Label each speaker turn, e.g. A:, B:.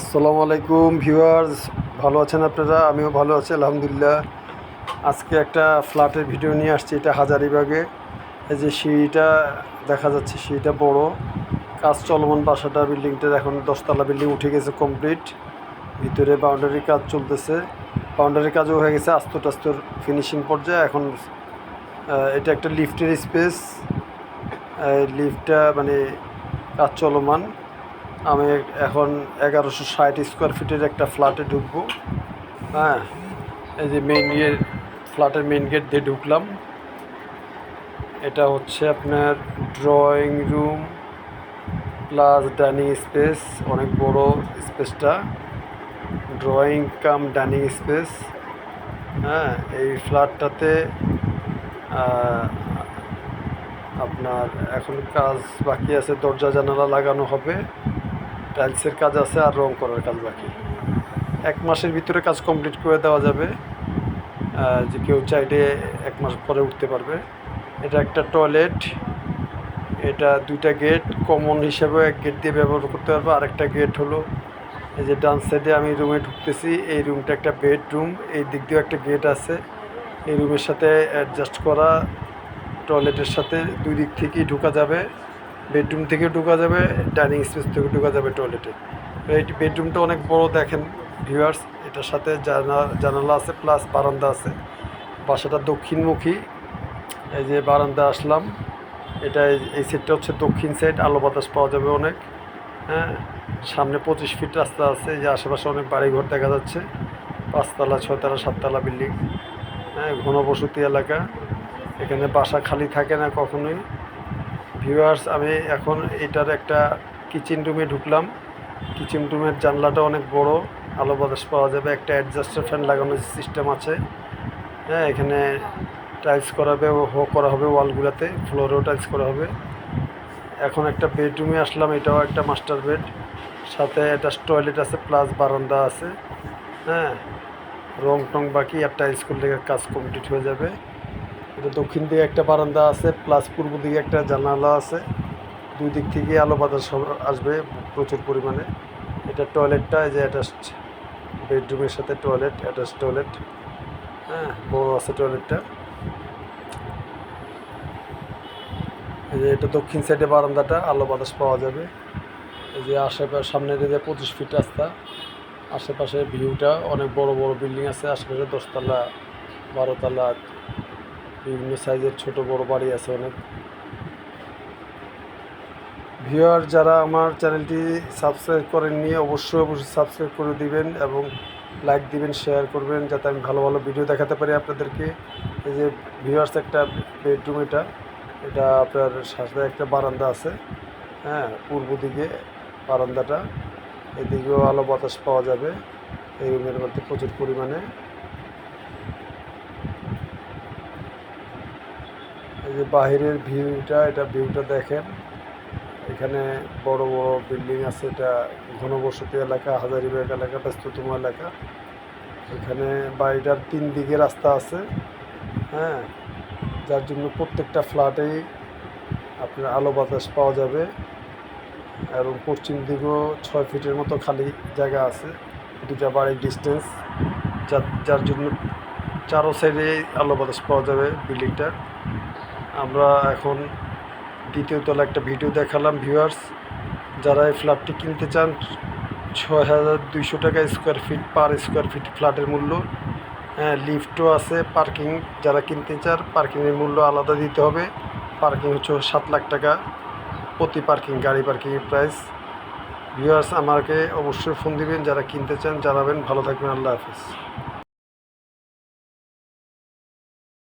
A: আসসালামু আলাইকুম ভিউয়ার্স, ভালো আছেন আপনারা? আমিও ভালো আছি আলহামদুলিল্লাহ। আজকে একটা ফ্ল্যাটের ভিডিও নিয়ে আসছি। এটা হাজারীবাগে। এই যে সিঁড়িটা দেখা যাচ্ছে, সিঁড়িটা বড়, কাজ চলমান। বাসাটা, বিল্ডিংটার এখন 10তলা বিল্ডিং উঠে গেছে কমপ্লিট। ভিতরে বাউন্ডারির কাজ চলতেছে, বাউন্ডারির কাজও হয়ে গেছে, আস্তর টাস্তর ফিনিশিং পর্যায়ে। এখন এটা একটা লিফটের স্পেস। লিফটটা মানে কাজ চলমান। আমি এখন 1160 স্কোয়ার ফিটের একটা ফ্ল্যাটে ঢুকবো। হ্যাঁ, এই যে মেইন ফ্ল্যাটের মেইন গেট দিয়ে ঢুকলাম। এটা হচ্ছে আপনার drawing room plus dining space, অনেক বড় স্পেসটা, ড্রয়িং কাম ডাইনিং স্পেস। হ্যাঁ, এই ফ্ল্যাটটাতে আপনার এখন কাজ বাকি আছে, দরজা জানালা লাগানো হবে, টাইলসের কাজ আছে, আর রং করার কাজ বাকি। 1 মাসের ভিতরে কাজ কমপ্লিট করে দেওয়া যাবে। যে কেউ চাইলে 1 মাস পরে উঠতে পারবে। এটা একটা টয়লেট, এটা 2টা গেট, কমন হিসেবে এক গেট দিয়ে ব্যবহার করতে পারবে। আরেকটা গেট হলো এই যে ডান সাইডে আমি রুমে ঢুকতেছি, এই রুমটা একটা বেডরুম, এই দিক দিয়েও একটা গেট আছে। এই রুমের সাথে অ্যাডজাস্ট করা টয়লেটের সাথে 2 দিক থেকেই ঢোকা যাবে। বেডরুম থেকে ঢোকা যাবে, ডাইনিং স্পেস থেকে ঢোকা যাবে টয়লেটে। এই বেডরুমটা অনেক বড় দেখেন ভিউয়ার্স। এটার সাথে জানালা আছে প্লাস বারান্দা আছে। বাসাটা দক্ষিণমুখী। এই যে বারান্দা আসলাম, এটা এই সাইডটা হচ্ছে দক্ষিণ সাইড, আলো বাতাস পাওয়া যাবে অনেক। হ্যাঁ, সামনে 25 ফিট রাস্তা আছে। এই যে আশেপাশে অনেক বাড়িঘর দেখা যাচ্ছে, 5তলা 6তলা 7তলা বিল্ডিং। হ্যাঁ, ঘনবসতি এলাকা, এখানে বাসা খালি থাকে না কখনোই। ভিউয়ার্স, আমি এখন এটার একটা কিচেন রুমে ঢুকলাম। কিচেন রুমের জানলাটা অনেক বড়, আলো বাতাস পাওয়া যাবে। একটা অ্যাডজাস্টার ফ্যান লাগানোর সিস্টেম আছে। হ্যাঁ, এখানে টাইলস করা হবে ওয়ালগুলোতে, ফ্লোরেও টাইলস করা হবে। এখন একটা বেডরুমে আসলাম, এটাও একটা মাস্টার বেড, সাথে একটা টয়লেট আছে প্লাস বারান্দা আছে। হ্যাঁ, রং টং বাকি, আর টাইলস করলে কাজ কমপ্লিট হয়ে যাবে। এটা দক্ষিণ দিকে একটা বারান্দা আছে প্লাস পূর্ব দিকে একটা জানালা আছে। 2 দিক থেকে আলো বাতাস আসবে প্রচুর পরিমাণে। এটা টয়লেটটা, এই যে অ্যাটাচড বেডরুমের সাথে টয়লেট, অ্যাটাচ টয়লেট। হ্যাঁ, বড় আছে টয়লেটটা। এই যে এটা দক্ষিণ সাইডে বারান্দাটা, আলো বাতাস পাওয়া যাবে। এই যে আশেপাশে সামনের যে 25 ফিট রাস্তা, আশেপাশে ভিউটা অনেক বড় বড় বিল্ডিং আছে। আশেপাশে 10তলা 12তলা বিভিন্ন সাইজের ছোট বড় বাড়ি আছে অনেক। ভিউয়ার যারা আমার চ্যানেলটি সাবস্ক্রাইব করেননি, অবশ্যই সাবস্ক্রাইব করে দিবেন এবং লাইক দিবেন, শেয়ার করবেন, যাতে আমি ভালো ভালো ভিডিও দেখাতে পারি আপনাদেরকে। এই যে ভিউয়ার্স, একটা বেডরুম, এটা এটা আপনার সাথে একটা বারান্দা আছে। হ্যাঁ, পূর্ব দিকে বারান্দাটা, এদিকেও আলো বাতাস পাওয়া যাবে এই রুমের মধ্যে প্রচুর পরিমাণে। এই যে বাহিরের ভিউটা, এটা ভিউটা দেখেন। এখানে বড় বড় বিল্ডিং আছে, এটা ঘনবসতি এলাকা, হাজারীবাগ এলাকা ব্যস্ততম এলাকা। এখানে বাড়িটার 3 দিকে রাস্তা আছে। হ্যাঁ, যার জন্য প্রত্যেকটা ফ্ল্যাটেই আপনার আলো বাতাস পাওয়া যাবে। এবং পশ্চিম দিকেও 6 ফিটের মতো খালি জায়গা আছে, 2টা বাড়ির ডিস্টেন্স, যার জন্য চারো সাইডে আলো বাতাস পাওয়া যাবে বিল্ডিংটা। আমরা এখন 2য় তলা একটা ভিডিও দেখালাম ভিউয়ার্স। যারা এই ফ্ল্যাটটি কিনতে চান, 6200 টাকা square feet, per square feet ফ্ল্যাটের মূল্য। হ্যাঁ, লিফটও আছে। পার্কিং যারা কিনতে চান, পার্কিংয়ের মূল্য আলাদা দিতে হবে। পার্কিং হচ্ছে 7 লাখ টাকা প্রতি পার্কিং, গাড়ি পার্কিংয়ের প্রাইস। ভিউয়ার্স, আমাকে অবশ্যই ফোন দিবেন, যারা কিনতে চান জানাবেন। ভালো থাকবেন, আল্লাহ হাফিজ।